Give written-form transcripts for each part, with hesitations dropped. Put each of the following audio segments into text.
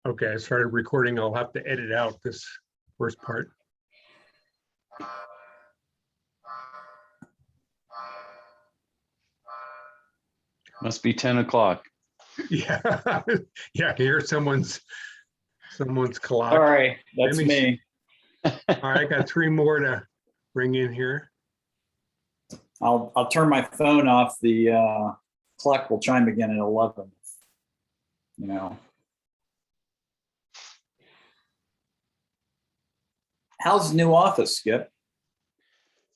Okay, I started recording. I'll have to edit out this first part. Must be 10 o'clock. Yeah, yeah, I can hear someone's clock. All right, that's Let me me. All right, I got 3 more to bring in here. I'll turn my phone off. The clock will chime again at 11. You know. How's the new office, Skip?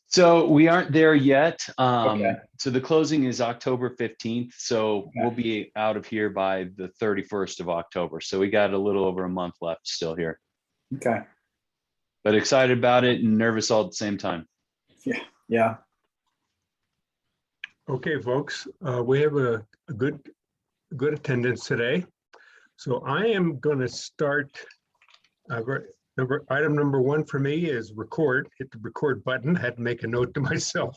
So we aren't there yet. Okay. So the closing is October 15th. So we'll be out of here by the 31st of October. So we got a little over a month left still here. Okay. But excited about it and nervous all at the same time. Yeah. Okay, folks, we have a good attendance today. So I am going to start. Item number 1 for me is record. Hit the record button. I had to make a note to myself.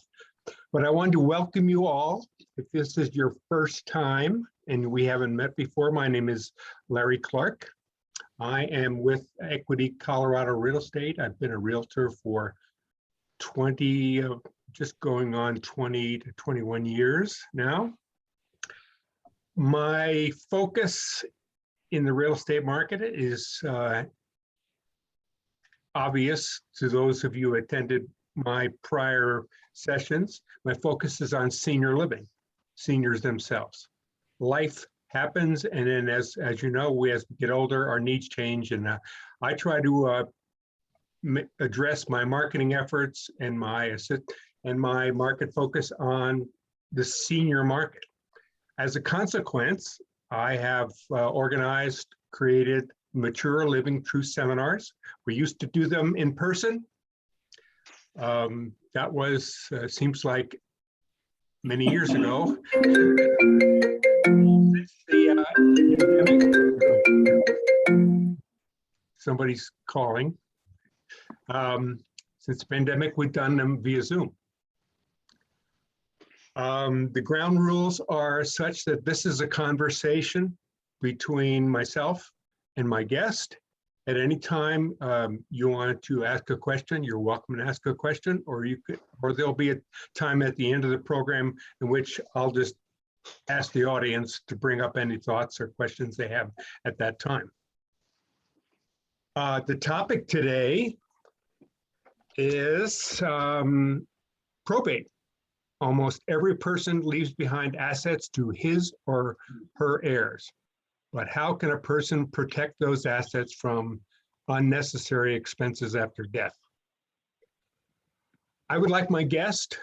But I wanted to welcome you all. If this is your first time and we haven't met before, my name is Larry Clark. I am with Equity Colorado Real Estate. I've been a realtor for 20, just going on 20 to 21 years now. My focus in the real estate market is obvious to those of you who attended my prior sessions. My focus is on senior living, seniors themselves. Life happens, and then as you know, as we get older, our needs change, and I try to address my marketing efforts and my market focus on the senior market. As a consequence, I have organized, created Mature Living True Seminars. We used to do them in person. That was, seems like many years ago. Somebody's calling. Since the pandemic, we've done them via Zoom. The ground rules are such that this is a conversation between myself and my guest. At any time you want to ask a question, you're welcome to ask a question, or there'll be a time at the end of the program in which I'll just ask the audience to bring up any thoughts or questions they have at that time. The topic today is probate. Almost every person leaves behind assets to his or her heirs. But how can a person protect those assets from unnecessary expenses after death? I would like my guest,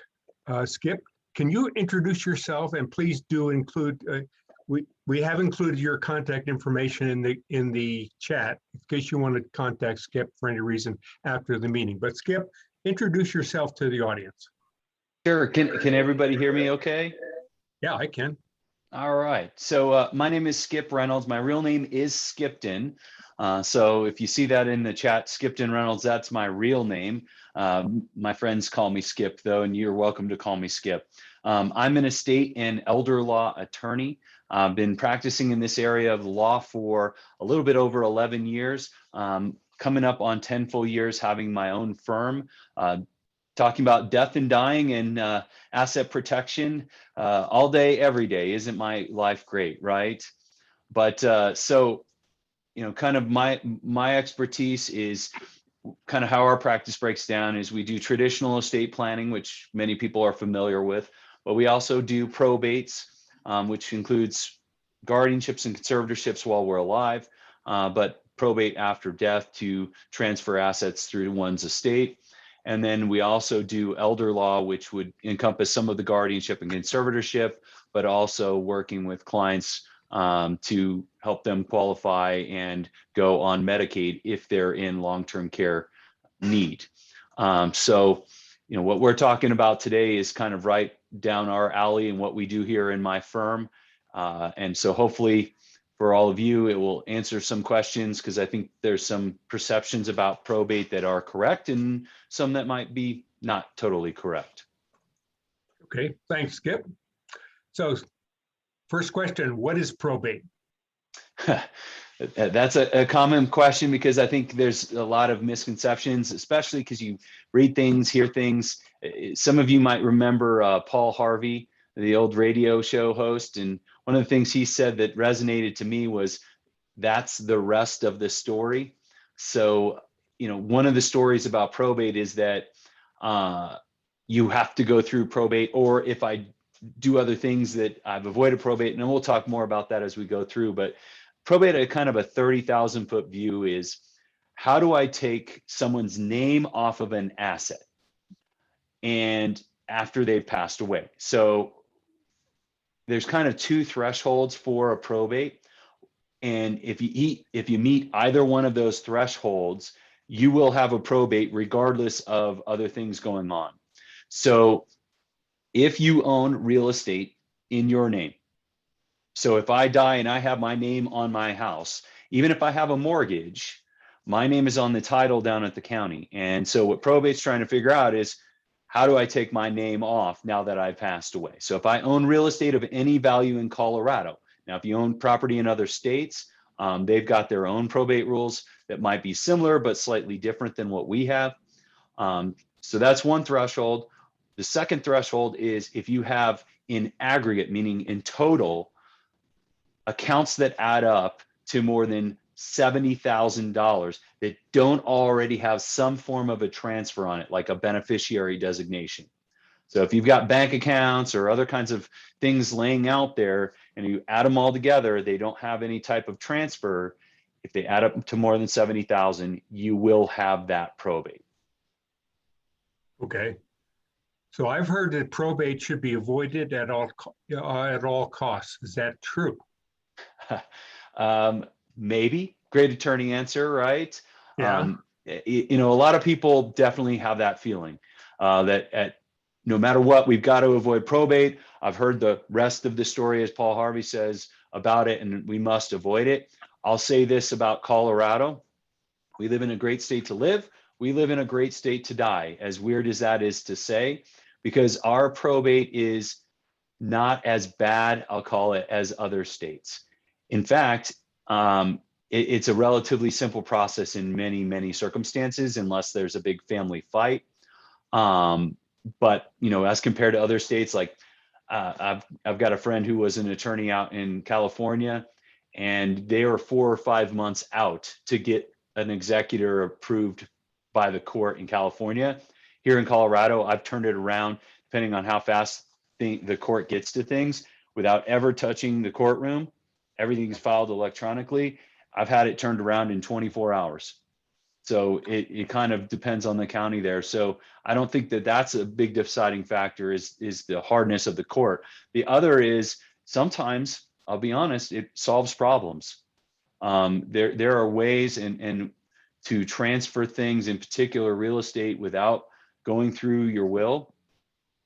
Skip, can you introduce yourself, and please do include, we have included your contact information in the chat in case you want to contact Skip for any reason after the meeting. But Skip, introduce yourself to the audience. Sure. Can everybody hear me okay? Yeah, I can. All right. So my name is Skip Reynolds. My real name is Skipton. So if you see that in the chat, Skipton Reynolds, that's my real name. My friends call me Skip though, and you're welcome to call me Skip. I'm an estate and elder law attorney. I've been practicing in this area of the law for a little bit over 11 years, coming up on 10 full years having my own firm. Talking about death and dying and asset protection all day, every day. Isn't my life great, right? But so, you know, kind of my expertise is kind of how our practice breaks down is we do traditional estate planning, which many people are familiar with, but we also do probates, which includes guardianships and conservatorships while we're alive, but probate after death to transfer assets through one's estate. And then we also do elder law, which would encompass some of the guardianship and conservatorship, but also working with clients to help them qualify and go on Medicaid if they're in long-term care need. So, you know, what we're talking about today is kind of right down our alley and what we do here in my firm. And so hopefully for all of you, it will answer some questions because I think there's some perceptions about probate that are correct and some that might be not totally correct. Okay, thanks, Skip. So first question, what is probate? That's a common question because I think there's a lot of misconceptions, especially because you read things, hear things. Some of you might remember Paul Harvey, the old radio show host. And one of the things he said that resonated to me was that's the rest of the story. So, one of the stories about probate is that you have to go through probate, or if I do other things that I've avoided probate, and we'll talk more about that as we go through, but probate at kind of a 30,000 foot view is how do I take someone's name off of an asset and after they've passed away? So there's kind of two thresholds for a probate. And if you meet either one of those thresholds, you will have a probate regardless of other things going on. So if you own real estate in your name, so if I die and I have my name on my house, even if I have a mortgage, my name is on the title down at the county. And so what probate's trying to figure out is how do I take my name off now that I've passed away? So if I own real estate of any value in Colorado, now if you own property in other states, they've got their own probate rules that might be similar but slightly different than what we have. So that's one threshold. The second threshold is if you have in aggregate, meaning in total, accounts that add up to more than $70,000 that don't already have some form of a transfer on it, like a beneficiary designation. So if you've got bank accounts or other kinds of things laying out there and you add them all together, they don't have any type of transfer. If they add up to more than 70,000, you will have that probate. Okay. So I've heard that probate should be avoided at all costs. Is that true? Maybe. Great attorney answer, right? Yeah. A lot of people definitely have that feeling that no matter what, we've got to avoid probate. I've heard the rest of the story, as Paul Harvey says, about it, and we must avoid it. I'll say this about Colorado. We live in a great state to live. We live in a great state to die, as weird as that is to say, because our probate is not as bad, I'll call it, as other states. In fact, it's a relatively simple process in many, many circumstances, unless there's a big family fight. But as compared to other states, like I've got a friend who was an attorney out in California, and they were 4 or 5 months out to get an executor approved by the court in California. Here in Colorado, I've turned it around, depending on how fast the court gets to things, without ever touching the courtroom. Everything's filed electronically. I've had it turned around in 24 hours. So it kind of depends on the county there. So I don't think that that's a big deciding factor is the hardness of the court. The other is sometimes, I'll be honest, it solves problems. There are ways and to transfer things, in particular real estate, without going through your will.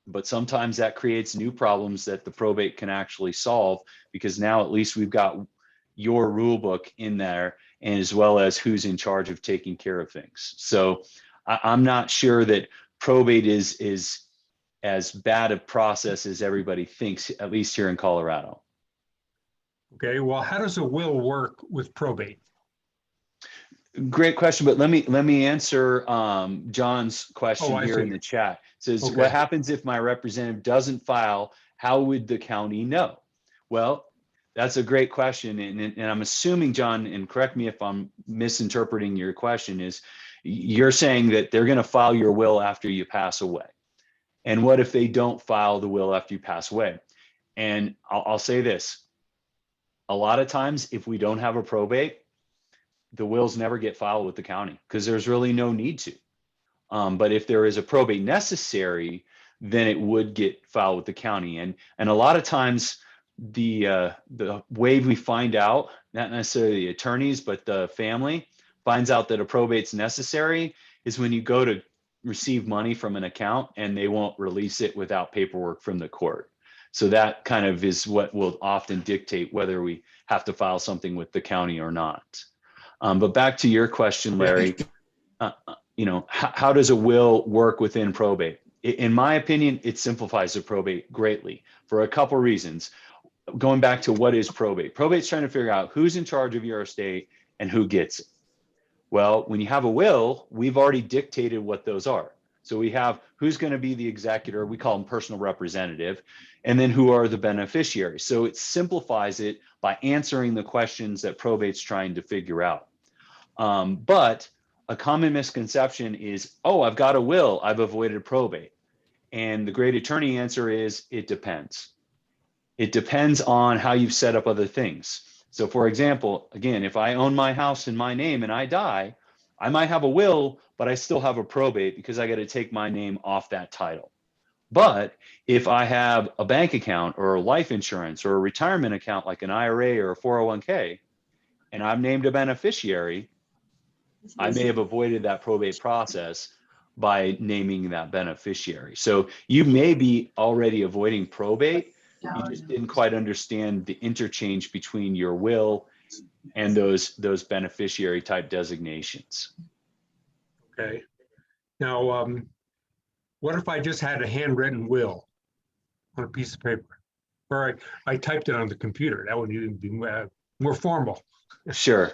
But sometimes that creates new problems that the probate can actually solve, because now at least we've got your rule book in there, and as well as who's in charge of taking care of things. So I'm not sure that probate is as bad a process as everybody thinks, at least here in Colorado. Okay. Well, how does a will work with probate? Great question, but let me answer John's question Oh, I here see. in the chat. It says, Okay. what happens if my representative doesn't file? How would the county know? Well, that's a great question. And I'm assuming, John, and correct me if I'm misinterpreting your question, is you're saying that they're going to file your will after you pass away. And what if they don't file the will after you pass away? And I'll say this. A lot of times, if we don't have a probate, the wills never get filed with the county because there's really no need to. But if there is a probate necessary, then it would get filed with the county. And a lot of times the way we find out, not necessarily the attorneys, but the family finds out that a probate's necessary is when you go to receive money from an account and they won't release it without paperwork from the court. So that kind of is what will often dictate whether we have to file something with the county or not. But back to your question, Larry, how does a will work within probate? In my opinion, it simplifies the probate greatly for a couple reasons. going back to what is probate? Probate's trying to figure out who's in charge of your estate and who gets it. Well, when you have a will, we've already dictated what those are. So we have who's going to be the executor, we call them personal representative, and then who are the beneficiaries. So it simplifies it by answering the questions that probate's trying to figure out. But a common misconception is, oh, I've got a will, I've avoided probate. And the great attorney answer is, it depends. It depends on how you've set up other things. So for example, again, if I own my house in my name and I die, I might have a will, but I still have a probate because I got to take my name off that title. But if I have a bank account or life insurance or a retirement account like an IRA or a 401k, and I'm named a beneficiary, I may have avoided that probate process by naming that beneficiary. So you may be already avoiding probate. You just didn't quite understand the interchange between your will and those beneficiary type designations. Okay. Now, what if I just had a handwritten will on a piece of paper? Or I typed it on the computer. That would even be more formal. Sure.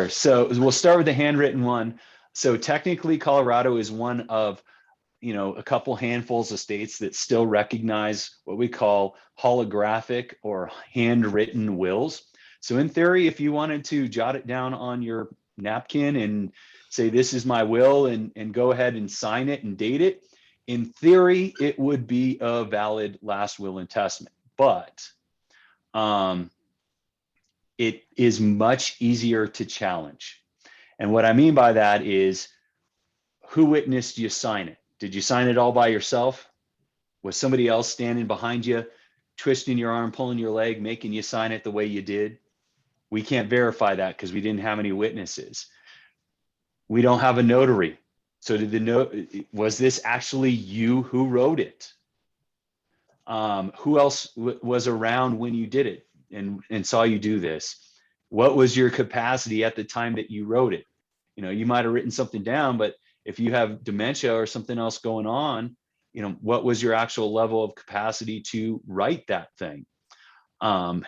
So we'll start with the handwritten one. So technically, Colorado is one of, a couple handfuls of states that still recognize what we call holographic or handwritten wills. So in theory, if you wanted to jot it down on your napkin and say, this is my will, and go ahead and sign it and date it, in theory, it would be a valid last will and testament. But it is much easier to challenge. And what I mean by that is, who witnessed you sign it? Did you sign it all by yourself? Was somebody else standing behind you, twisting your arm, pulling your leg, making you sign it the way you did? We can't verify that because we didn't have any witnesses. We don't have a notary. So was this actually you who wrote it? Who else was around when you did it and saw you do this? What was your capacity at the time that you wrote it? You might have written something down, but if you have dementia or something else going on, what was your actual level of capacity to write that thing? And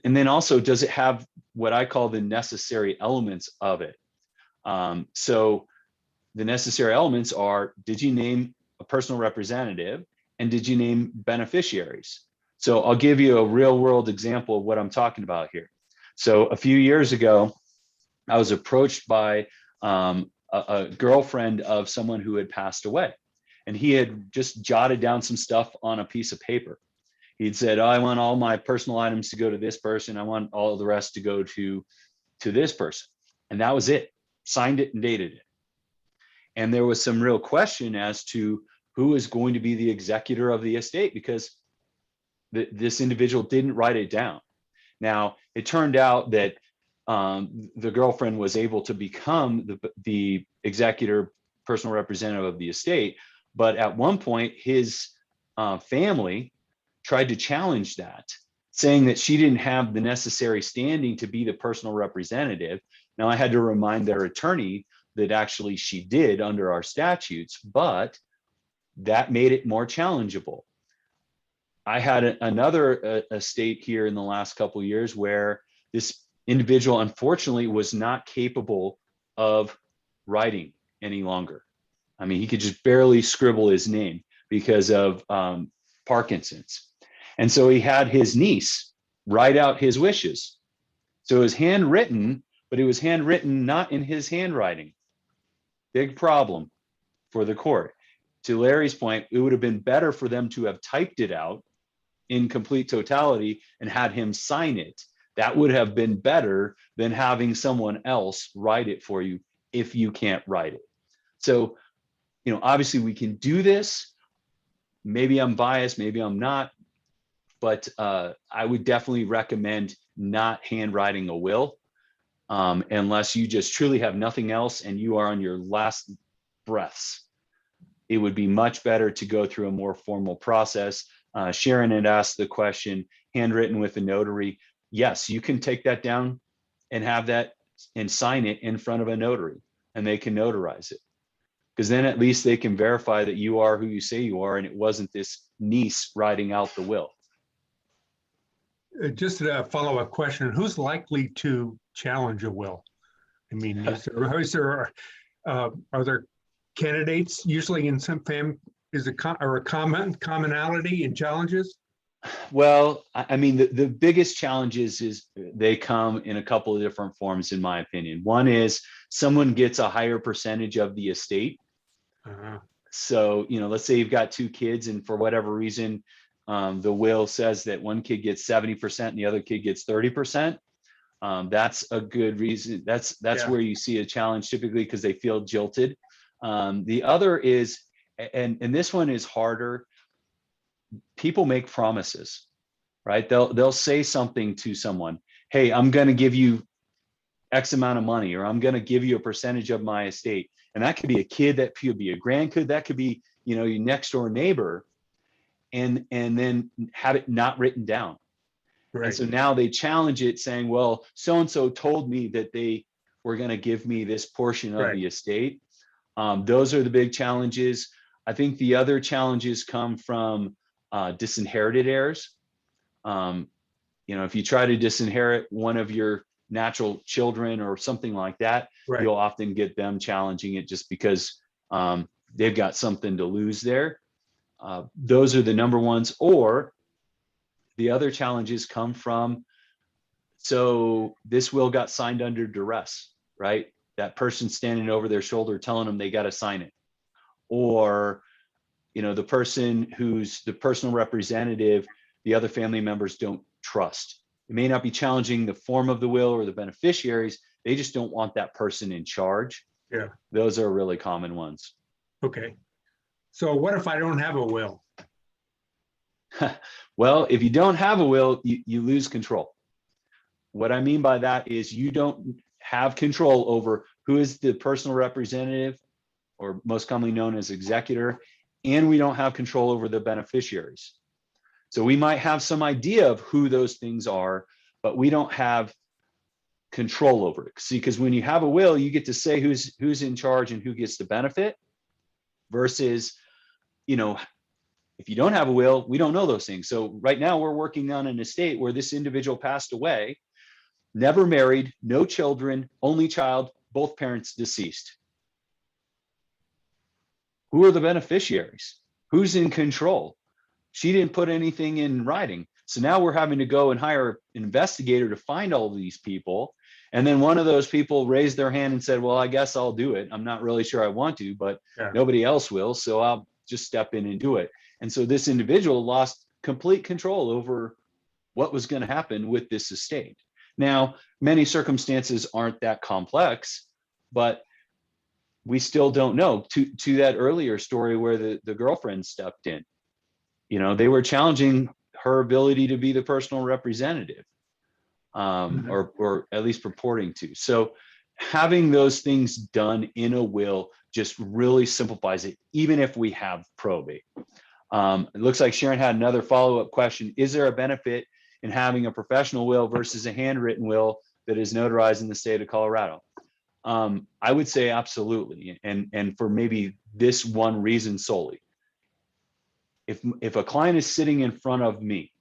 then also, does it have what I call the necessary elements of it? So the necessary elements are, did you name a personal representative and did you name beneficiaries? So I'll give you a real world example of what I'm talking about here. So a few years ago, I was approached by a girlfriend of someone who had passed away, and he had just jotted down some stuff on a piece of paper. He'd said, I want all my personal items to go to this person. I want all the rest to go to this person. And that was it. Signed it and dated it. And there was some real question as to who is going to be the executor of the estate, because this individual didn't write it down. Now, it turned out that the girlfriend was able to become the executor, personal representative of the estate. But at one point, his family tried to challenge that, saying that she didn't have the necessary standing to be the personal representative. Now, I had to remind their attorney that actually she did under our statutes, but that made it more challengeable. I had another estate here in the last couple of years where this individual, unfortunately, was not capable of writing any longer. I mean, he could just barely scribble his name because of Parkinson's. And so he had his niece write out his wishes. So it was handwritten, but it was handwritten not in his handwriting. Big problem for the court. To Larry's point, it would have been better for them to have typed it out in complete totality and had him sign it. That would have been better than having someone else write it for you if you can't write it. So, obviously we can do this. Maybe I'm biased, maybe I'm not, but I would definitely recommend not handwriting a will unless you just truly have nothing else and you are on your last breaths. It would be much better to go through a more formal process. Sharon had asked the question, handwritten with a notary. Yes, you can take that down and have that and sign it in front of a notary, and they can notarize it. Because then at least they can verify that you are who you say you are, and it wasn't this niece writing out the will. Just a follow-up question, who's likely to challenge a will? I mean, are there candidates usually in some is a commonality in challenges? Well, I mean, the biggest challenges is they come in a couple of different forms, in my opinion. One is someone gets a higher percentage of the estate. Uh-huh. So, let's say you've got two kids, and for whatever reason, the will says that one kid gets 70% and the other kid gets 30%. That's a good reason. That's Yeah. where you see a challenge typically, because they feel jilted. The other is, and this one is harder. People make promises, right? They'll say something to someone. Hey, I'm going to give you X amount of money, or I'm going to give you a percentage of my estate. And that could be a kid, that could be a grandkid, that could be, your next door neighbor, and then have it not written down. Right. And so now they challenge it, saying, well, so-and-so told me that they were going to give me this portion of the estate. Those are the big challenges. I think the other challenges come from disinherited heirs. If you try to disinherit one of your natural children or something like that, you'll often get them challenging it, just because they've got something to lose there. Those are the number ones. Or the other challenges come from, so this will got signed under duress, right? That person standing over their shoulder telling them they got to sign it. Or, the person who's the personal representative, the other family members don't trust. It may not be challenging the form of the will or the beneficiaries. They just don't want that person in charge. Yeah. Those are really common ones. Okay. So what if I don't have a will? Well, if you don't have a will, you lose control. What I mean by that is you don't have control over who is the personal representative, or most commonly known as executor, and we don't have control over the beneficiaries. So we might have some idea of who those things are, but we don't have control over it. See, because when you have a will, you get to say who's in charge and who gets the benefit, versus, if you don't have a will, we don't know those things. So right now we're working on an estate where this individual passed away, never married, no children, only child, both parents deceased. Who are the beneficiaries? Who's in control? She didn't put anything in writing. So now we're having to go and hire an investigator to find all of these people. And then one of those people raised their hand and said, well, I guess I'll do it. I'm not really sure I want to, but nobody else will. So I'll just step in and do it. And so this individual lost complete control over what was going to happen with this estate. Now, many circumstances aren't that complex, but we still don't know. To that earlier story where the girlfriend stepped in, they were challenging her ability to be the personal representative, or at least purporting to. So having those things done in a will just really simplifies it, even if we have probate. It looks like Sharon had another follow-up question. Is there a benefit in having a professional will versus a handwritten will that is notarized in the state of Colorado? I would say absolutely. And for maybe this one reason solely. If a client is sitting in front of me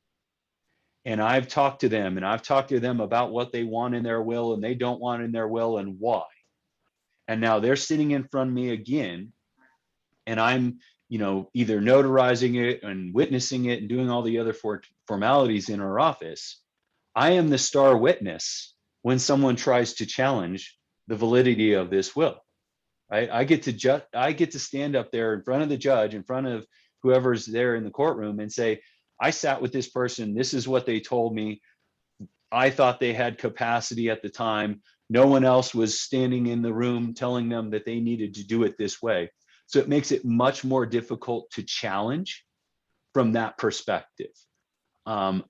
and I've talked to them about what they want in their will and they don't want in their will and why, and now they're sitting in front of me again, and I'm, either notarizing it and witnessing it and doing all the other formalities in our office, I am the star witness when someone tries to challenge the validity of this will, right? I get to stand up there in front of the judge, in front of whoever's there in the courtroom, and say, I sat with this person. This is what they told me. I thought they had capacity at the time. No one else was standing in the room telling them that they needed to do it this way. So it makes it much more difficult to challenge from that perspective. And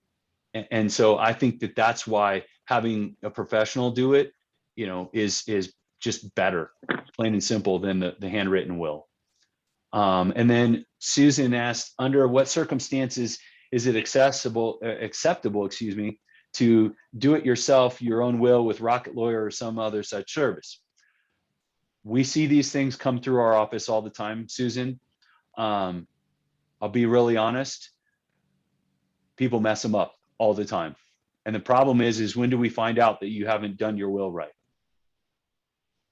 so I think that's why having a professional do it, is just better, plain and simple, than the handwritten will. And then Susan asked, under what circumstances is it acceptable, to do it yourself, your own will with Rocket Lawyer or some other such service? We see these things come through our office all the time, Susan. I'll be really honest. People mess them up all the time. And the problem is when do we find out that you haven't done your will right?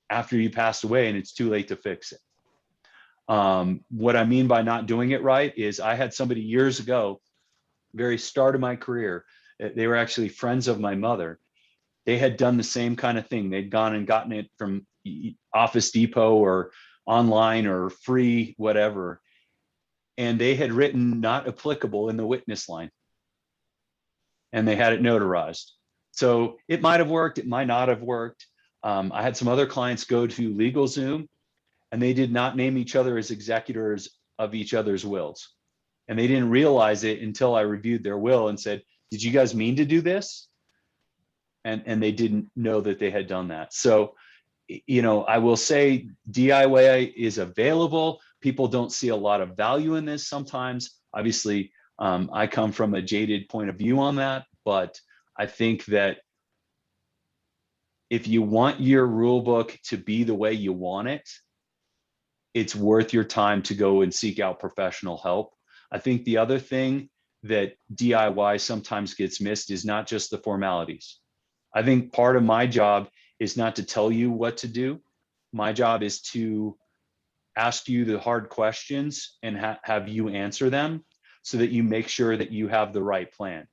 After you passed away and it's too late to fix it. What I mean by not doing it right is I had somebody years ago, very start of my career, they were actually friends of my mother. They had done the same kind of thing. They'd gone and gotten it from Office Depot or online or free, whatever. And they had written not applicable in the witness line. And they had it notarized. So it might have worked, it might not have worked. I had some other clients go to LegalZoom and they did not name each other as executors of each other's wills. And they didn't realize it until I reviewed their will and said, did you guys mean to do this? And they didn't know that they had done that. So, you know, I will say DIY is available. People don't see a lot of value in this sometimes. Obviously, I come from a jaded point of view on that, but I think that if you want your rule book to be the way you want it, it's worth your time to go and seek out professional help. I think the other thing that DIY sometimes gets missed is not just the formalities. I think part of my job is not to tell you what to do. My job is to ask you the hard questions and have you answer them so that you make sure that you have the right plan.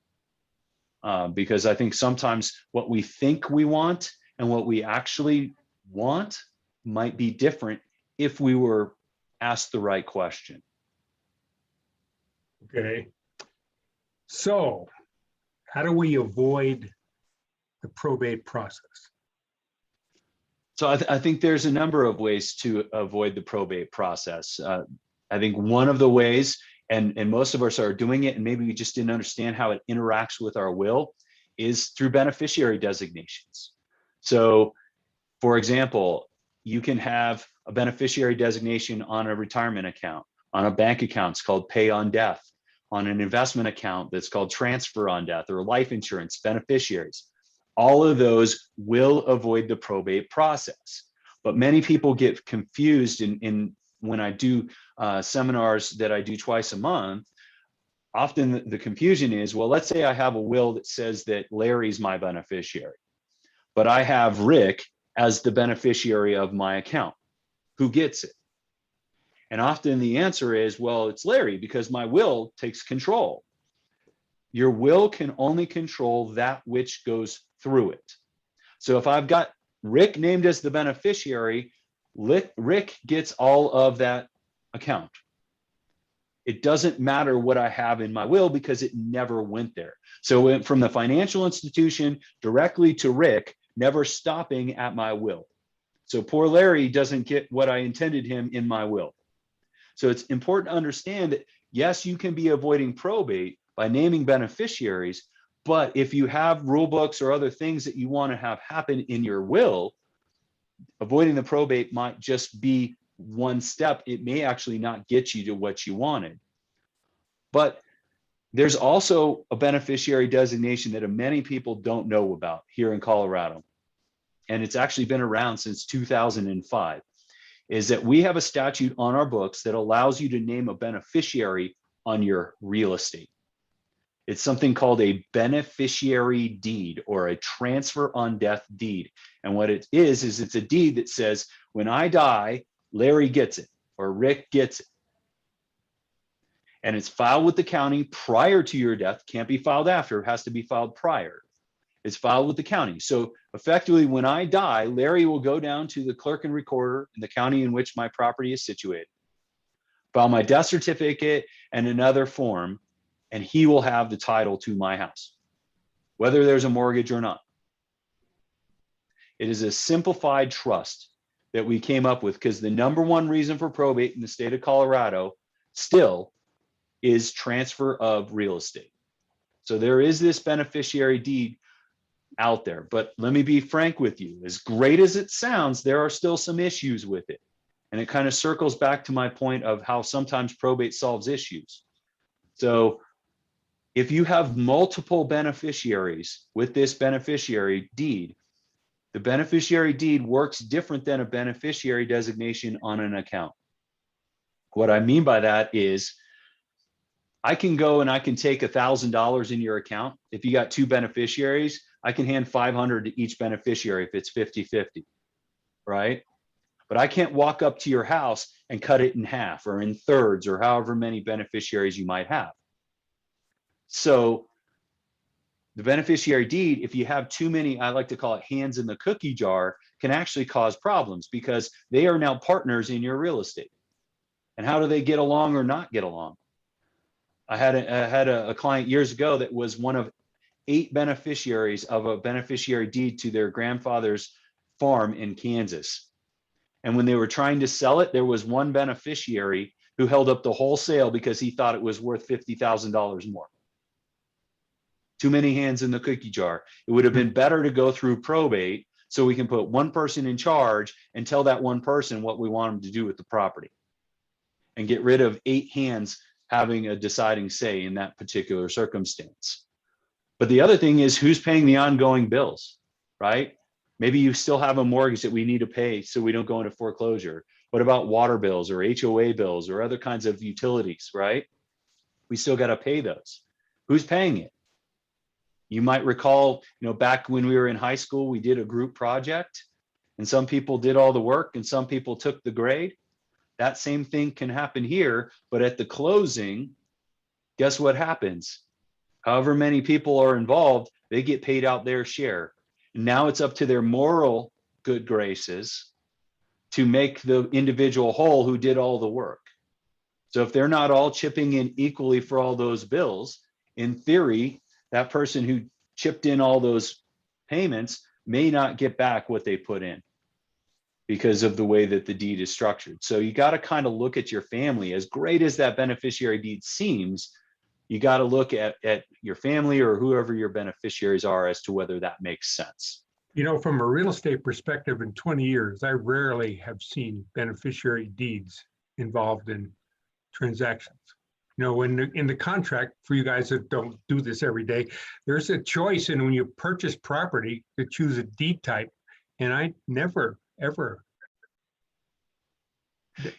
Because I think sometimes what we think we want and what we actually want might be different if we were asked the right question. Okay. So how do we avoid the probate process? So I think there's a number of ways to avoid the probate process. I think one of the ways, and most of us are doing it, and maybe we just didn't understand how it interacts with our will, is through beneficiary designations. So, for example, you can have a beneficiary designation on a retirement account, on a bank account, it's called pay on death, on an investment account that's called transfer on death, or life insurance beneficiaries. All of those will avoid the probate process. But many people get confused in when I do seminars that I do twice a month. Often the confusion is, well, let's say I have a will that says that Larry's my beneficiary, but I have Rick as the beneficiary of my account. Who gets it? And often the answer is, well, it's Larry because my will takes control. Your will can only control that which goes through it. So if I've got Rick named as the beneficiary, Rick gets all of that account. It doesn't matter what I have in my will because it never went there. So it went from the financial institution directly to Rick, never stopping at my will. So poor Larry doesn't get what I intended him in my will. So it's important to understand that, yes, you can be avoiding probate by naming beneficiaries, but if you have rule books or other things that you want to have happen in your will, avoiding the probate might just be one step. It may actually not get you to what you wanted. But there's also a beneficiary designation that many people don't know about here in Colorado. And it's actually been around since 2005, is that we have a statute on our books that allows you to name a beneficiary on your real estate. It's something called a beneficiary deed or a transfer on death deed. And what it is it's a deed that says, when I die, Larry gets it or Rick gets it. And it's filed with the county prior to your death. Can't be filed after, it has to be filed prior. It's filed with the county. So effectively, when I die, Larry will go down to the clerk and recorder in the county in which my property is situated, file my death certificate and another form, and he will have the title to my house, whether there's a mortgage or not. It is a simplified trust that we came up with because the number one reason for probate in the state of Colorado still is transfer of real estate. So there is this beneficiary deed out there, but let me be frank with you. As great as it sounds, there are still some issues with it. And it kind of circles back to my point of how sometimes probate solves issues. So if you have multiple beneficiaries with this beneficiary deed, the beneficiary deed works different than a beneficiary designation on an account. What I mean by that is I can go and I can take $1,000 in your account. If you got 2 beneficiaries, I can hand 500 to each beneficiary if it's 50-50, right? But I can't walk up to your house and cut it in half or in thirds or however many beneficiaries you might have. So the beneficiary deed, if you have too many, I like to call it hands in the cookie jar, can actually cause problems because they are now partners in your real estate. And how do they get along or not get along? I had a client years ago that was one of 8 beneficiaries of a beneficiary deed to their grandfather's farm in Kansas. And when they were trying to sell it, there was one beneficiary who held up the whole sale because he thought it was worth $50,000 more. Too many hands in the cookie jar. It would have been better to go through probate so we can put one person in charge and tell that one person what we want them to do with the property and get rid of 8 hands having a deciding say in that particular circumstance. But the other thing is who's paying the ongoing bills, right? Maybe you still have a mortgage that we need to pay so we don't go into foreclosure. What about water bills or HOA bills or other kinds of utilities, right? We still got to pay those. Who's paying it? You might recall, back when we were in high school, we did a group project and some people did all the work and some people took the grade. That same thing can happen here, but at the closing, guess what happens? However many people are involved, they get paid out their share. And now it's up to their moral good graces to make the individual whole who did all the work. So if they're not all chipping in equally for all those bills, in theory, that person who chipped in all those payments may not get back what they put in because of the way that the deed is structured. So you got to kind of look at your family. As great as that beneficiary deed seems, you got to look at your family or whoever your beneficiaries are as to whether that makes sense. From a real estate perspective, in 20 years, I rarely have seen beneficiary deeds involved in transactions. When in the contract, for you guys that don't do this every day, there's a choice, and when you purchase property, to choose a deed type, and I never, ever.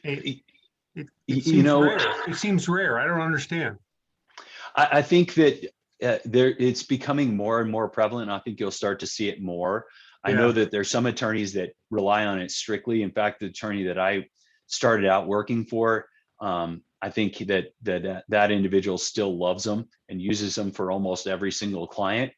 It seems rare. It seems rare. I don't understand. I think that it's becoming more and more prevalent. I think you'll start to see it more. I know that there's some attorneys that rely on it strictly. In fact, the attorney that I started out working for, I think that individual still loves them and uses them for almost every single client.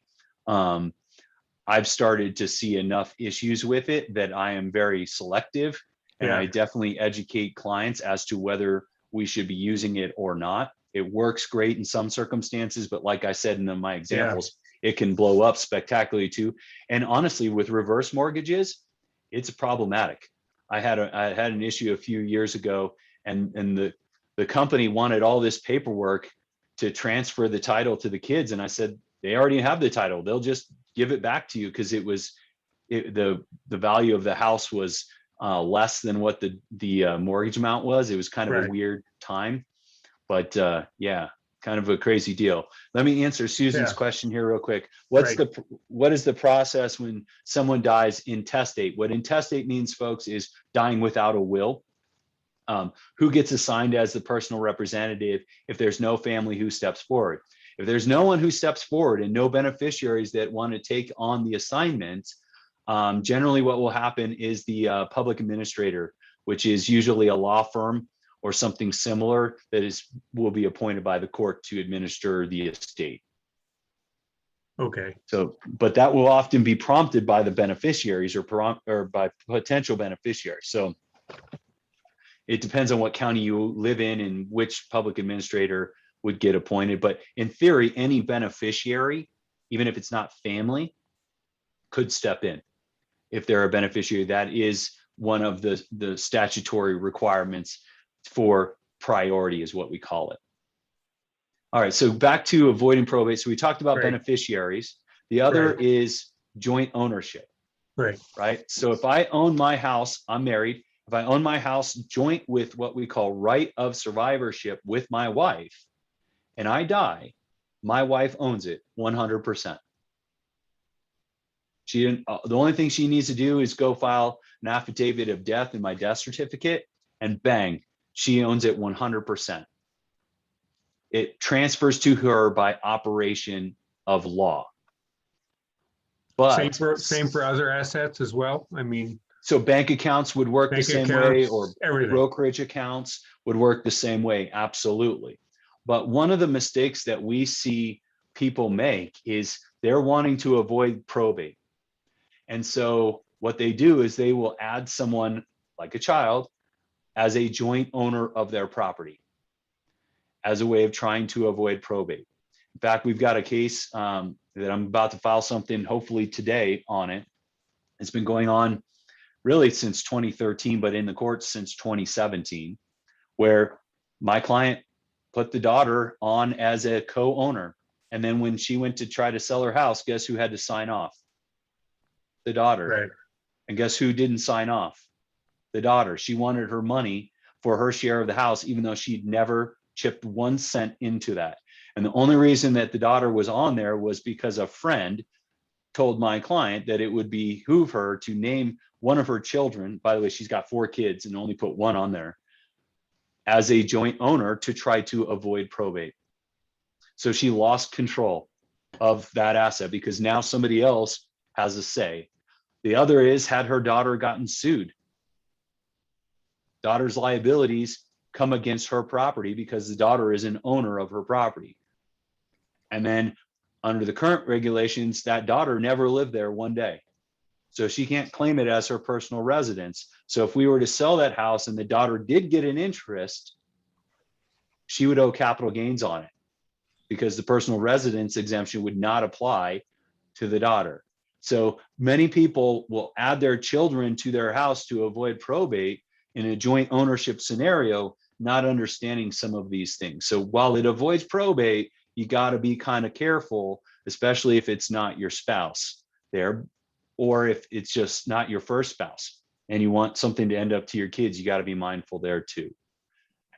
I've started to see enough issues with it that I am very selective, and I definitely educate clients as to whether we should be using it or not. It works great in some circumstances, but like I said in my examples, it can blow up spectacularly too. And honestly, with reverse mortgages, it's problematic. I had an issue a few years ago, and the company wanted all this paperwork to transfer the title to the kids, and I said, they already have the title. They'll just give it back to you because the value of the house was less than what the mortgage amount was. It was kind of a weird time, but kind of a crazy deal. Let me answer Susan's question here real quick. What is the process when someone dies intestate? What intestate means, folks, is dying without a will. Who gets assigned as the personal representative if there's no family who steps forward? If there's no one who steps forward and no beneficiaries that want to take on the assignment, generally what will happen is the public administrator, which is usually a law firm or something similar, that will be appointed by the court to administer the estate. Okay. So, but that will often be prompted by the beneficiaries or by potential beneficiaries. So it depends on what county you live in and which public administrator would get appointed. But in theory, any beneficiary, even if it's not family, could step in. If they're a beneficiary, that is one of the statutory requirements for priority, is what we call it. All right, so back to avoiding probate. So we talked about beneficiaries. The other is joint ownership. Right. So if I own my house, I'm married. If I own my house joint with what we call right of survivorship with my wife, and I die, my wife owns it 100%. The only thing she needs to do is go file an affidavit of death in my death certificate, and bang, she owns it 100%. it transfers to her by operation of law. But Same for other assets as well. I mean, so bank accounts would work the bank same way, accounts, or everything. brokerage accounts would work the same way. Absolutely. But one of the mistakes that we see people make is they're wanting to avoid probate. And so what they do is they will add someone like a child as a joint owner of their property as a way of trying to avoid probate. In fact, we've got a case that I'm about to file something hopefully today on it. It's been going on really since 2013, but in the courts since 2017, where my client put the daughter on as a co-owner. And then when she went to try to sell her house, guess who had to sign off? The daughter. Right. And guess who didn't sign off? The daughter. She wanted her money for her share of the house, even though she'd never chipped 1 cent into that. And the only reason that the daughter was on there was because a friend told my client that it would behoove her to name one of her children. By the way, she's got 4 kids and only put 1 on there, as a joint owner to try to avoid probate. So she lost control of that asset because now somebody else has a say. The other is, had her daughter gotten sued, daughter's liabilities come against her property because the daughter is an owner of her property. And then under the current regulations, that daughter never lived there 1 day. So she can't claim it as her personal residence. So if we were to sell that house and the daughter did get an interest, she would owe capital gains on it because the personal residence exemption would not apply to the daughter. So many people will add their children to their house to avoid probate in a joint ownership scenario, not understanding some of these things. So while it avoids probate, you got to be kind of careful, especially if it's not your spouse there, or if it's just not your first spouse and you want something to end up to your kids, you got to be mindful there too.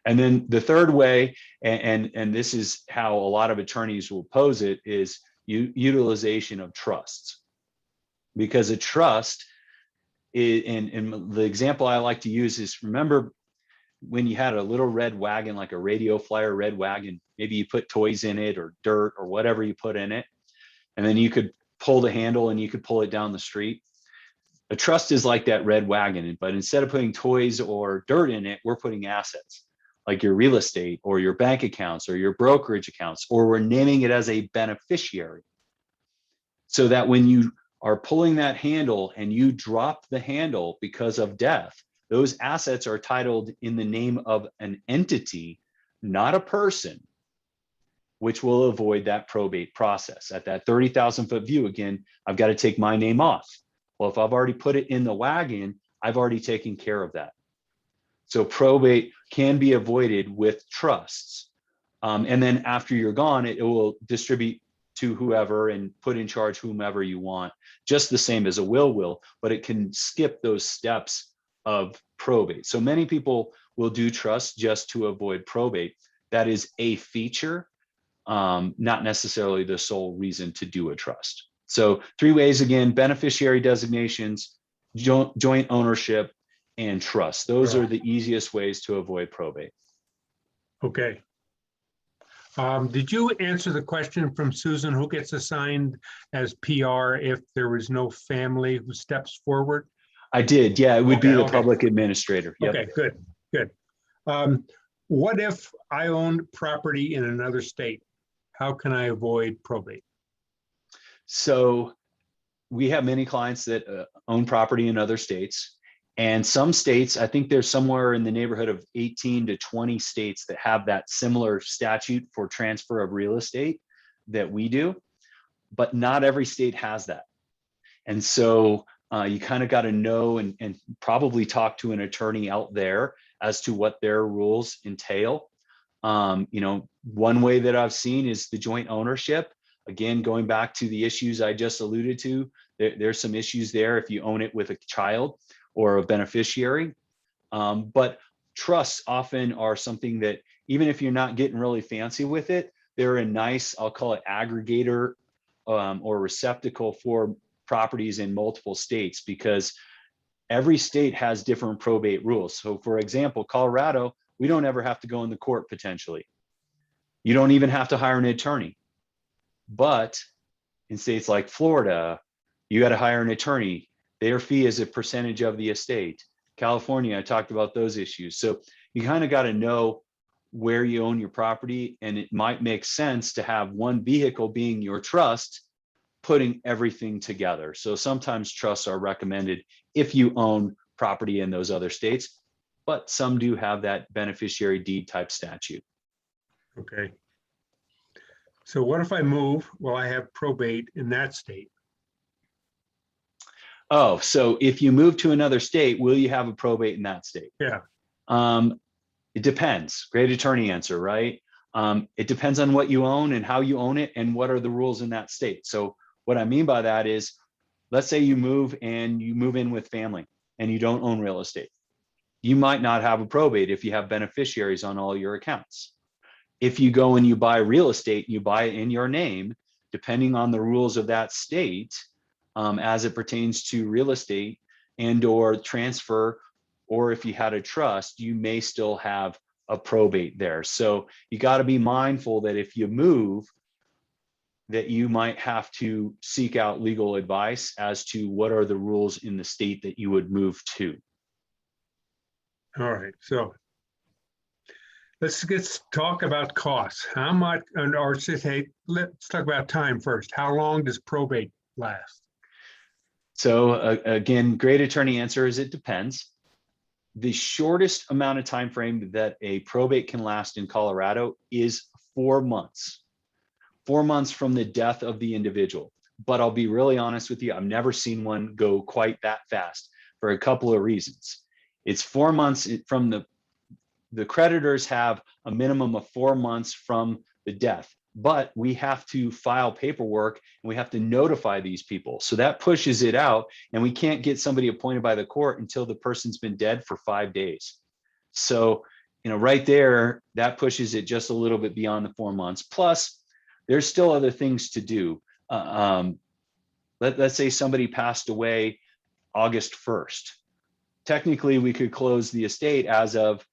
And then the third way, and this is how a lot of attorneys will pose it, is utilization of trusts. Because a trust is, and the example I like to use is, remember when you had a little red wagon, like a radio flyer red wagon, maybe you put toys in it or dirt or whatever you put in it, and then you could pull the handle and you could pull it down the street. A trust is like that red wagon, but instead of putting toys or dirt in it, we're putting assets like your real estate or your bank accounts or your brokerage accounts, or we're naming it as a beneficiary. So that when you are pulling that handle and you drop the handle because of death, those assets are titled in the name of an entity, not a person, which will avoid that probate process. At that 30,000-foot view, again, I've got to take my name off. Well, if I've already put it in the wagon, I've already taken care of that. So probate can be avoided with trusts. And then after you're gone, it will distribute to whoever and put in charge whomever you want, just the same as a will, but it can skip those steps of probate. So many people will do trusts just to avoid probate. That is a feature, not necessarily the sole reason to do a trust. So 3 ways again: beneficiary designations, joint ownership, and trust. Those are the easiest ways to avoid probate. Okay. Did you answer the question from Susan, who gets assigned as PR if there was no family who steps forward? I did, yeah, it would be the Okay. public administrator. Yep. Okay, good. What if I own property in another state? How can I avoid probate? So we have many clients that own property in other states. And some states, I think there's somewhere in the neighborhood of 18 to 20 states that have that similar statute for transfer of real estate that we do, but not every state has that. And so you kind of got to know and probably talk to an attorney out there as to what their rules entail. One way that I've seen is the joint ownership. Again, going back to the issues I just alluded to, there's some issues there if you own it with a child or a beneficiary. But trusts often are something that, even if you're not getting really fancy with it, they're a nice, I'll call it aggregator or receptacle for properties in multiple states, because every state has different probate rules. So for example, Colorado, we don't ever have to go in the court potentially. You don't even have to hire an attorney. But in states like Florida, you got to hire an attorney. Their fee is a percentage of the estate. California, I talked about those issues. So you kind of got to know where you own your property, and it might make sense to have one vehicle being your trust, putting everything together. So sometimes trusts are recommended if you own property in those other states, but some do have that beneficiary deed type statute. Okay. So what if I move? Well, I have probate in that state. Oh, so if you move to another state, will you have a probate in that state? Yeah. It depends. Great attorney answer, right? It depends on what you own and how you own it and what are the rules in that state. So what I mean by that is, let's say you move in with family and you don't own real estate. You might not have a probate if you have beneficiaries on all your accounts. If you go and you buy real estate, you buy it in your name, depending on the rules of that state, as it pertains to real estate and or transfer, or if you had a trust, you may still have a probate there. So you got to be mindful that if you move, that you might have to seek out legal advice as to what are the rules in the state that you would move to. All right. So let's talk about costs. How much, or say, let's talk about time first. How long does probate last? So again, great attorney answer is it depends. The shortest amount of time frame that a probate can last in Colorado is 4 months. 4 months from the death of the individual. But I'll be really honest with you, I've never seen one go quite that fast for a couple of reasons. It's 4 months from the creditors have a minimum of 4 months from the death, but we have to file paperwork and we have to notify these people. So that pushes it out, and we can't get somebody appointed by the court until the person's been dead for 5 days. So, right there, that pushes it just a little bit beyond the 4 months. Plus, there's still other things to do. Let's say somebody passed away August 1st. Technically, we could close the estate as of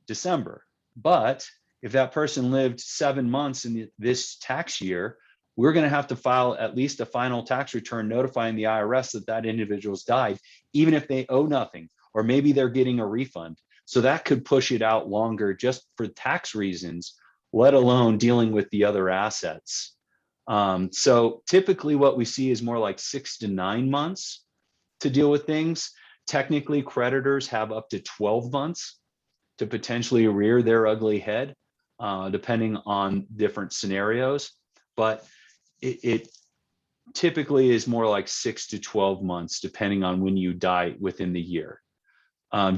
December. But if that person lived 7 months in this tax year, we're going to have to file at least a final tax return notifying the IRS that that individual's died, even if they owe nothing, or maybe they're getting a refund. So that could push it out longer just for tax reasons, let alone dealing with the other assets. So typically what we see is more like 6 to 9 months to deal with things. Technically, creditors have up to 12 months to potentially rear their ugly head, depending on different scenarios. But it typically is more like 6 to 12 months, depending on when you die within the year.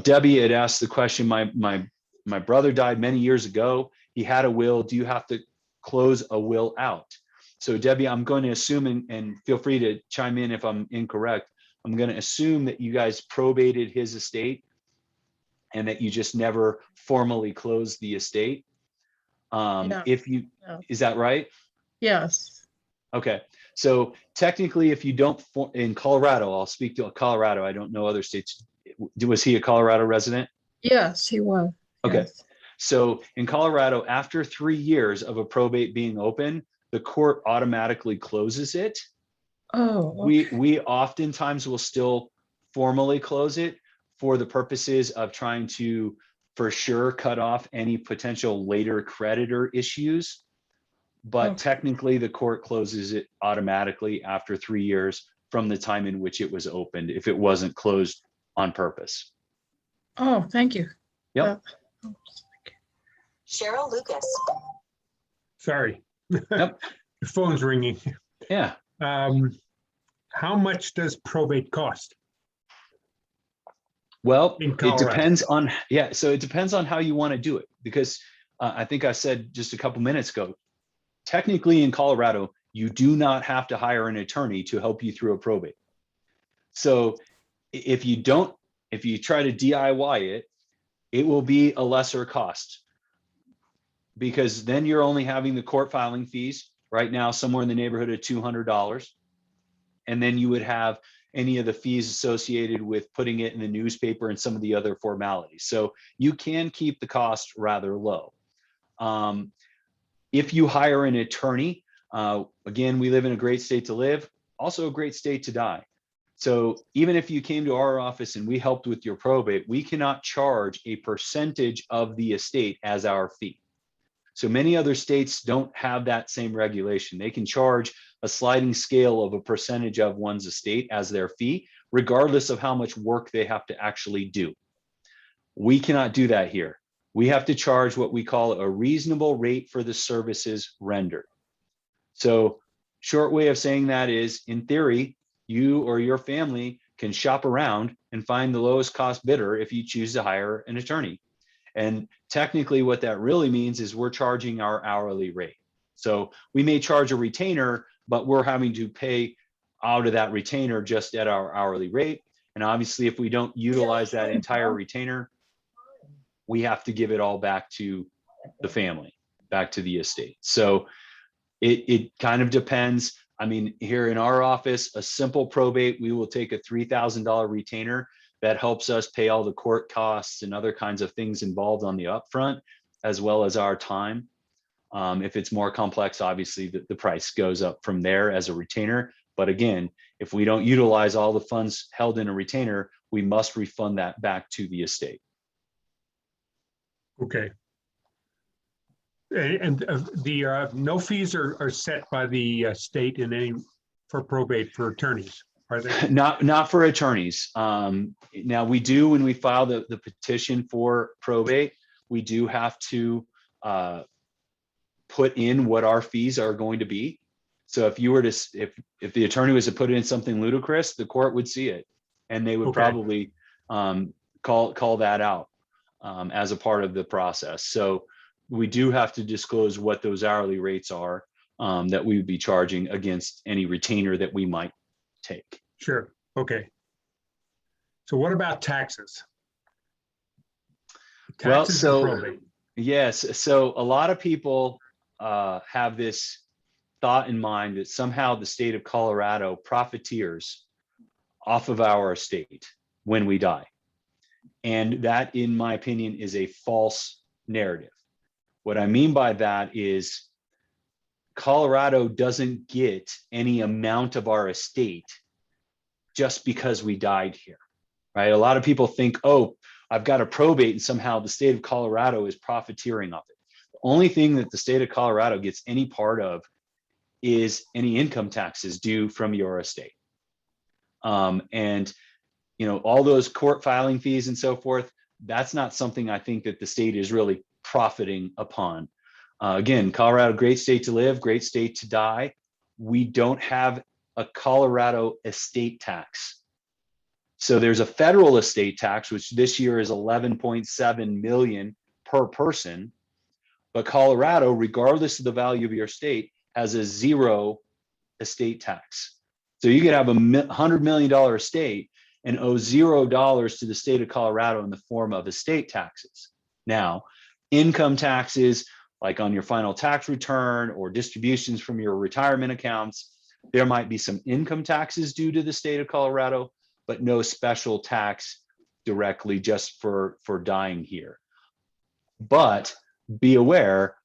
Debbie had asked the question, my brother died many years ago. He had a will. Do you have to close a will out? So Debbie, I'm going to assume, and feel free to chime in if I'm incorrect, I'm going to assume that you guys probated his estate and that you just never formally closed the estate. Yeah. Is that right? Yes. Okay. So technically, if you don't, in Colorado, I'll speak to Colorado. I don't know other states. Was he a Colorado resident? Yes, he was. Okay. Yes. So in Colorado, after 3 years of a probate being open, the court automatically closes it. Oh, okay. We oftentimes will still formally close it for the purposes of trying to, for sure, cut off any potential later creditor issues. But Okay. technically, the court closes it automatically after 3 years from the time in which it was opened, if it wasn't closed on purpose. Oh, thank you. Yep. Cheryl Lucas. Sorry. Yep. The phone's ringing. Yeah. How much does probate cost? Well, In it Colorado. depends on, so it depends on how you want to do it, because I think I said just a couple minutes ago, technically in Colorado, you do not have to hire an attorney to help you through a probate. So if you try to DIY it, it will be a lesser cost, because then you're only having the court filing fees right now, somewhere in the neighborhood of $200. And then you would have any of the fees associated with putting it in the newspaper and some of the other formalities. So you can keep the cost rather low. If you hire an attorney, again, we live in a great state to live, also a great state to die. So even if you came to our office and we helped with your probate, we cannot charge a percentage of the estate as our fee. So many other states don't have that same regulation. They can charge a sliding scale of a percentage of one's estate as their fee, regardless of how much work they have to actually do. We cannot do that here. We have to charge what we call a reasonable rate for the services rendered. So short way of saying that is, in theory, you or your family can shop around and find the lowest cost bidder if you choose to hire an attorney. And technically what that really means is we're charging our hourly rate. So we may charge a retainer, but we're having to pay out of that retainer just at our hourly rate. And obviously, if we don't utilize that entire retainer, we have to give it all back to the family, back to the estate. So it kind of depends. I mean, here in our office, a simple probate, we will take a $3,000 retainer that helps us pay all the court costs and other kinds of things involved on the upfront, as well as our time. If it's more complex, obviously the price goes up from there as a retainer. But again, if we don't utilize all the funds held in a retainer, we must refund that back to the estate. Okay. And the no fees are set by the state in any for probate for attorneys, are they? Not for attorneys. Now we do, when we file the petition for probate, we do have to put in what our fees are going to be. So if you were to, if the attorney was to put in something ludicrous, the court would see it, and they would probably call that out as a part of the process. So we do have to disclose what those hourly rates are that we would be charging against any retainer that we might take. Sure. Okay. So what about taxes? Well, Taxes so and probate. yes, so a lot of people have this thought in mind that somehow the state of Colorado profiteers off of our estate when we die. And that, in my opinion, is a false narrative. What I mean by that is Colorado doesn't get any amount of our estate just because we died here, right? A lot of people think, oh, I've got a probate and somehow the state of Colorado is profiteering off it. The only thing that the state of Colorado gets any part of is any income taxes due from your estate. And you know, all those court filing fees and so forth, that's not something I think that the state is really profiting upon. Again, Colorado, great state to live, great state to die. We don't have a Colorado estate tax. So there's a federal estate tax, which this year is 11.7 million per person. But Colorado, regardless of the value of your estate, has a zero estate tax. So you could have a $100 million estate and owe $0 to the state of Colorado in the form of estate taxes. Now, income taxes, like on your final tax return or distributions from your retirement accounts, there might be some income taxes due to the state of Colorado, but no special tax directly just for dying here. But be aware,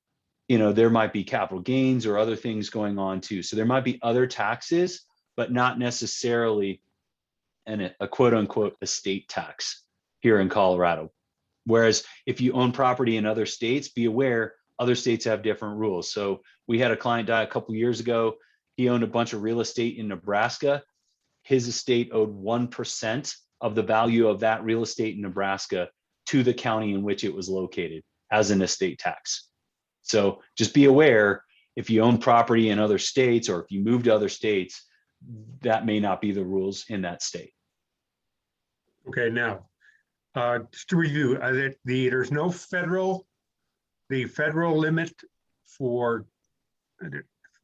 you know, there might be capital gains or other things going on too. So there might be other taxes, but not necessarily a quote unquote estate tax here in Colorado. Whereas if you own property in other states, be aware other states have different rules. So we had a client die a couple of years ago. He owned a bunch of real estate in Nebraska. His estate owed 1% of the value of that real estate in Nebraska to the county in which it was located as an estate tax. So just be aware, if you own property in other states or if you move to other states, that may not be the rules in that state. Okay, now, just to review, there's no federal limit for,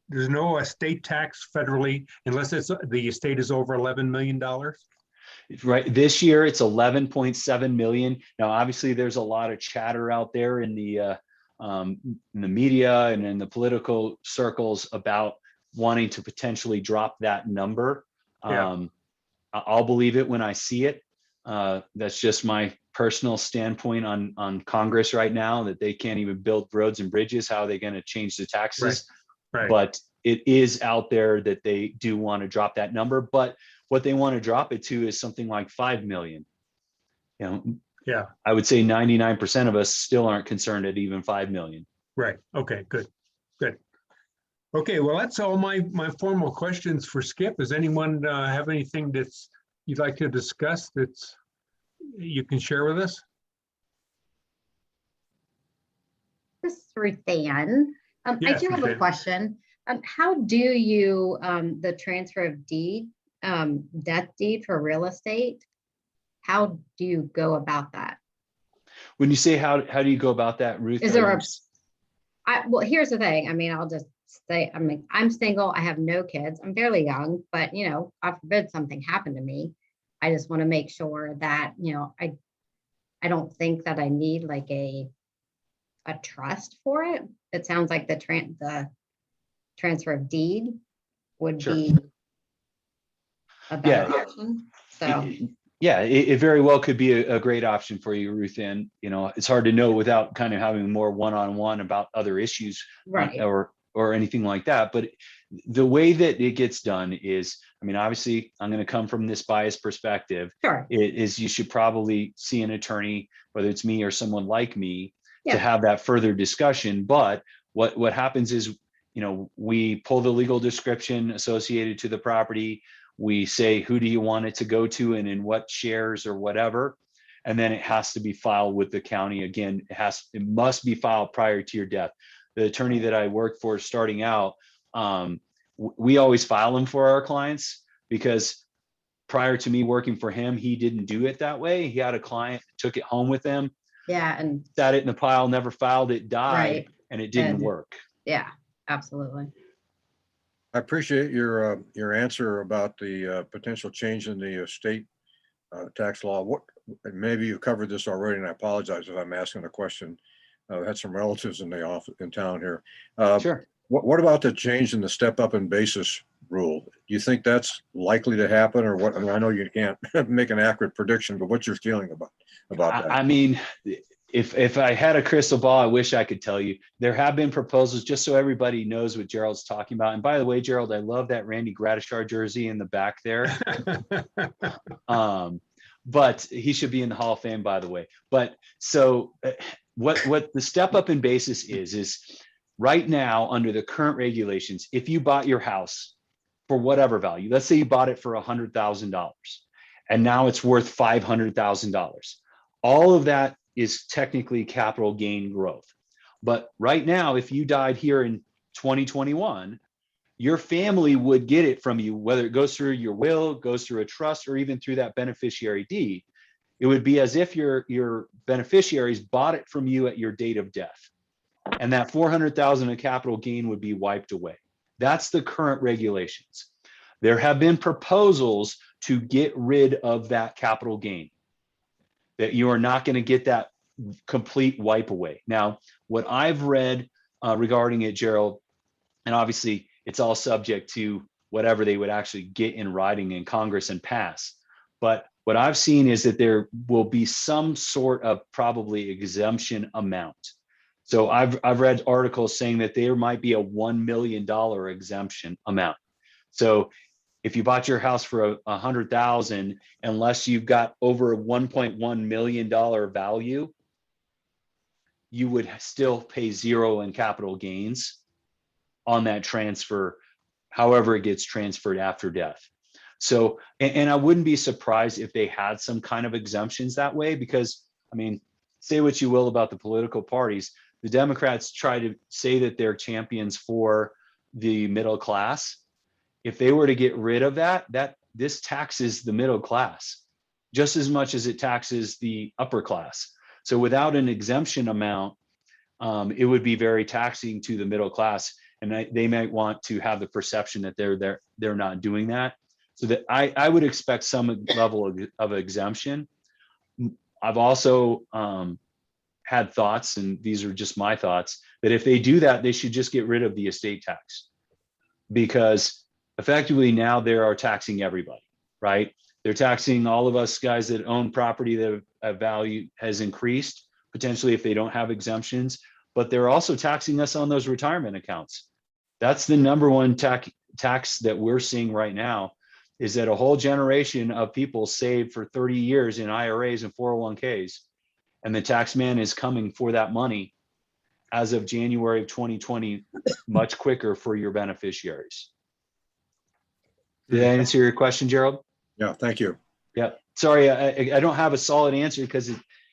there's no estate tax federally unless the estate is over $11 million. Right. This year it's 11.7 million. Now, obviously, there's a lot of chatter out there in the media and in the political circles about wanting to potentially drop that number. Yeah. I'll believe it when I see it. That's just my personal standpoint on Congress right now, that they can't even build roads and bridges. How are they going to change the taxes? Right. But it is out there that they do want to drop that number. But what they want to drop it to is something like 5 million. You know, Yeah. I would say 99% of us still aren't concerned at even 5 million. Right. Okay, good. Okay, well, that's all my formal questions for Skip. Does anyone have anything that's you'd like to discuss that's you can share with us? This is Ruth Ann. I Yes, do have Ruth a Ann. question. How do you, the transfer of deed, death deed for real estate? How do you go about that? When you say how do you go about that, Ruth? Is there well, here's the thing. I mean, I'll just say, I'm single. I have no kids. I'm fairly young, but God forbid something happened to me. I just want to make sure that, I don't think that I need like a trust for it. It sounds like the transfer of deed would Sure. be a better option. So Yeah, it very well could be a great option for you, Ruth Ann. It's hard to know without kind of having more one-on-one about other issues, right. or anything like that. But the way that it gets done is, I mean, obviously, I'm going to come from this biased perspective. Sure. Is you should probably see an attorney, whether it's me or someone like me, Yeah. to have that further discussion. But what happens is, we pull the legal description associated to the property. We say, who do you want it to go to and in what shares or whatever. And then it has to be filed with the county. Again, it must be filed prior to your death. The attorney that I work for starting out, we always file them for our clients, because prior to me working for him, he didn't do it that way. He had a client, took it home with him. Yeah. And Sat it in the pile, never filed it, died, right. and it didn't And work. yeah, absolutely. I appreciate your answer about the potential change in the state tax law. Maybe you covered this already, and I apologize if I'm asking the question. I had some relatives in town here. Sure. What about the change in the step up in basis rule? Do you think that's likely to happen, or what? I mean, I know you can't make an accurate prediction, but what's your feeling about that? I mean, if I had a crystal ball, I wish I could tell you. There have been proposals, just so everybody knows what Gerald's talking about. And by the way, Gerald, I love that Randy Gratishar jersey in the back there. But he should be in the Hall of Fame, by the way. But so what the step up in basis is right now, under the current regulations, if you bought your house for whatever value, let's say you bought it for $100,000 and now it's worth $500,000. All of that is technically capital gain growth. But right now, if you died here in 2021, your family would get it from you, whether it goes through your will, goes through a trust, or even through that beneficiary deed. It would be as if your beneficiaries bought it from you at your date of death. And that 400,000 of capital gain would be wiped away. That's the current regulations. There have been proposals to get rid of that capital gain, that you are not going to get that complete wipe away. Now, what I've read regarding it, Gerald, and obviously it's all subject to whatever they would actually get in writing in Congress and pass. But what I've seen is that there will be some sort of probably exemption amount. So I've read articles saying that there might be a $1 million exemption amount. So if you bought your house for $100,000, unless you've got over a $1.1 million value, you would still pay zero in capital gains on that transfer, however it gets transferred after death. So, and I wouldn't be surprised if they had some kind of exemptions that way, because, I mean, say what you will about the political parties, the Democrats try to say that they're champions for the middle class. If they were to get rid of that this taxes the middle class just as much as it taxes the upper class. So without an exemption amount, it would be very taxing to the middle class, and they might want to have the perception that they're not doing that. So that I would expect some level of exemption. I've also had thoughts, and these are just my thoughts, that if they do that, they should just get rid of the estate tax, because effectively now they are taxing everybody, right? They're taxing all of us guys that own property that a value has increased, potentially if they don't have exemptions, but they're also taxing us on those retirement accounts. That's the number one tax that we're seeing right now, is that a whole generation of people saved for 30 years in IRAs and 401ks, and the tax man is coming for that money as of January of 2020, much quicker for your beneficiaries. Did that answer your question, Gerald? Yeah, thank you. Yeah, sorry, I don't have a solid answer because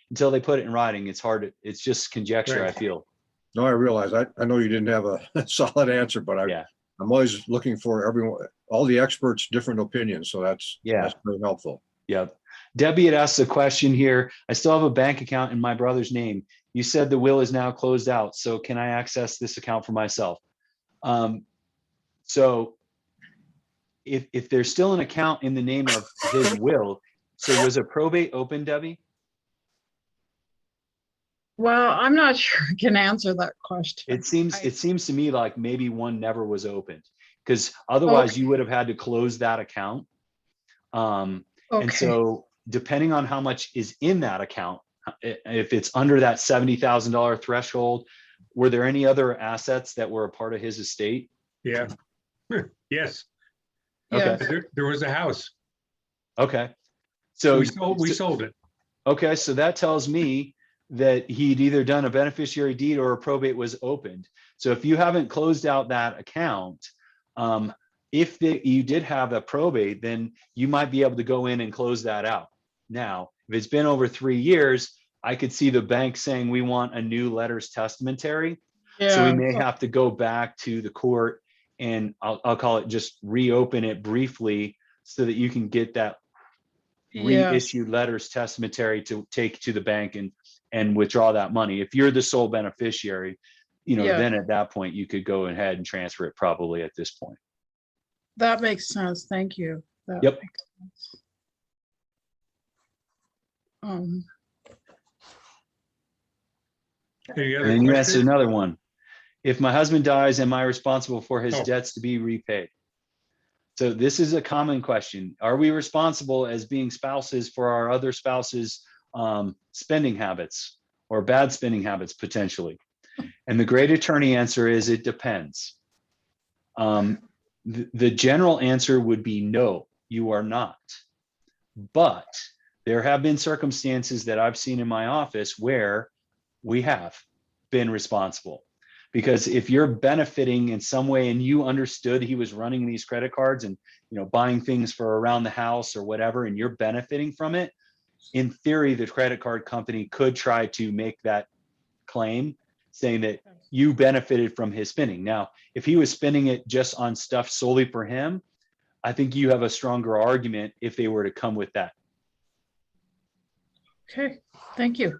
until they put it in writing, it's hard. It's just conjecture, Right. I feel. No, I realize, I know you didn't have a solid answer, but Yeah. I'm always looking for everyone, all the experts, different opinions. So that's very helpful. Yep. Debbie had asked a question here. I still have a bank account in my brother's name. You said the will is now closed out. So can I access this account for myself? So if there's still an account in the name of his will, so was a probate open, Debbie? Well, I'm not sure I can answer that question. It seems to me like maybe one never was opened, because otherwise Okay. you would have had to close that account. And Okay, so depending on how much is in that account, if it's under that $70,000 threshold, were there any other assets that were a part of his estate? Yeah. Yes, Okay. yes, there was a house. Okay. So We sold it. okay, so that tells me that he'd either done a beneficiary deed or a probate was opened. So if you haven't closed out that account, if you did have a probate, then you might be able to go in and close that out. Now, if it's been over 3 years, I could see the bank saying we want a new letters testamentary. So we yeah, may have to go back to the court, and I'll call it, just reopen it briefly so that you can get that yes, reissued letters testamentary to take to the bank and withdraw that money. If you're the sole beneficiary, Yeah. then at that point you could go ahead and transfer it probably at this point. that makes sense. Thank you. That Yep. makes sense. Um, Any And other then you asked questions? another one. If my husband dies, am I responsible for his Oh. debts to be repaid? So this is a common question. Are we responsible as being spouses for our other spouses' spending habits or bad spending habits potentially? And the great attorney answer is it depends. The general answer would be no, you are not. But there have been circumstances that I've seen in my office where we have been responsible. Because if you're benefiting in some way and you understood he was running these credit cards and buying things for around the house or whatever, and you're benefiting from it, in theory, the credit card company could try to make that claim saying that you benefited from his spending. Now, if he was spending it just on stuff solely for him, I think you have a stronger argument if they were to come with that. okay, thank you.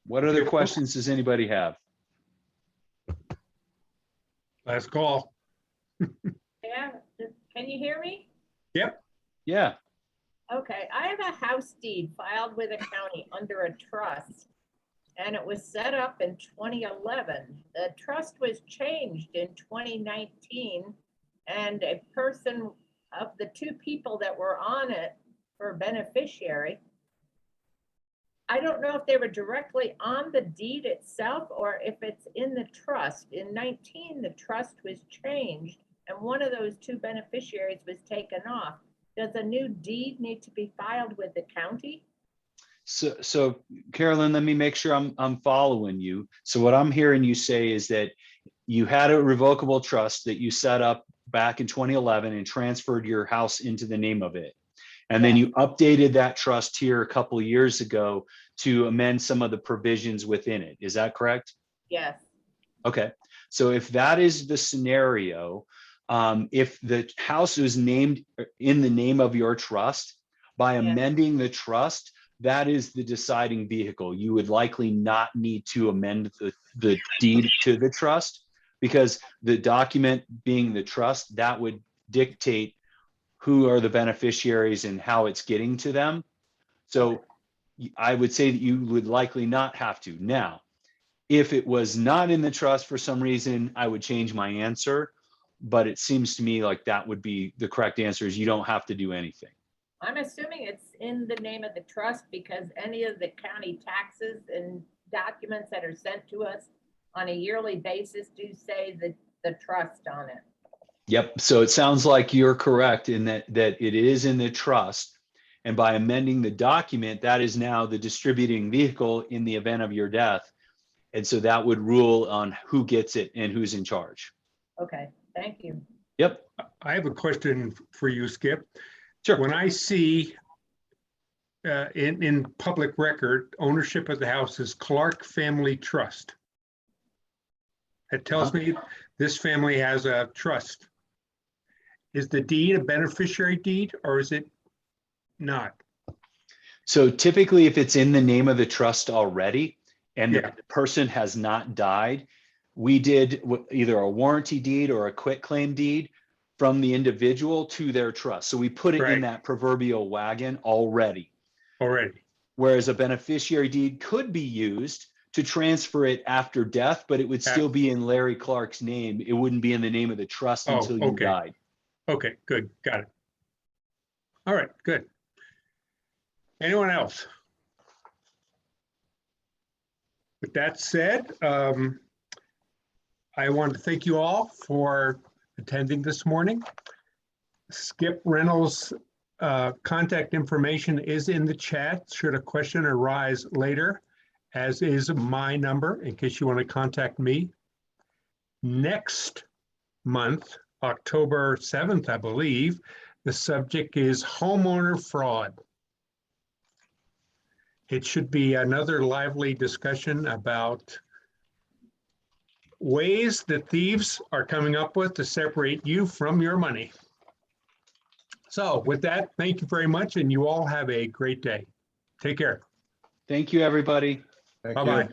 What other questions does anybody have? Last call. Yeah, can you hear me? Yeah. Okay, I have a house deed filed with a county under a trust, and it was set up in 2011. The trust was changed in 2019, and a person of the two people that were on it for beneficiary, I don't know if they were directly on the deed itself or if it's in the trust. In 19, the trust was changed, and one of those two beneficiaries was taken off. Does a new deed need to be filed with the county? So Carolyn, let me make sure I'm following you. So what I'm hearing you say is that you had a revocable trust that you set up back in 2011 and transferred your house into the name of it. And then you updated that trust here a couple of years ago to amend some of the provisions within it. Is that correct? Yes. Okay. So if that is the scenario, if the house is named in the name of your trust, by amending the trust, that is the deciding vehicle. You would likely not need to amend the deed to the trust, because the document being the trust, that would dictate who are the beneficiaries and how it's getting to them. So I would say that you would likely not have to. Now, if it was not in the trust for some reason, I would change my answer. but it seems to me like that would be the correct answer, is you don't have to do anything. I'm assuming it's in the name of the trust because any of the county taxes and documents that are sent to us on a yearly basis do say the trust on it. Yep. So it sounds like you're correct in that it is in the trust. And by amending the document, that is now the distributing vehicle in the event of your death. And so that would rule on who gets it and who's in charge. Okay, thank you. Yep. I have a question for you, Skip. Sure. When I see in public record, ownership of the house is Clark Family Trust. It tells me this family has a trust. Is the deed a beneficiary deed or is it not? So typically, if it's in the name of the trust already and Yeah. the person has not died, we did either a warranty deed or a quitclaim deed from the individual to their trust. So we put it in Right. that proverbial wagon already. Already. Whereas a beneficiary deed could be used to transfer it after death, but it would still be in Larry Clark's name. It wouldn't be in the name of the trust Oh, until you okay. died. Okay, good. Got it. All right, good. Anyone else? With that said, I want to thank you all for attending this morning. Skip Reynolds' contact information is in the chat should a question arise later, as is my number in case you want to contact me. Next month, October 7th, I believe, the subject is homeowner fraud. It should be another lively discussion about ways that thieves are coming up with to separate you from your money. So with that, thank you very much, and you all have a great day. Take care. Thank you, everybody. Thank you. Bye-bye.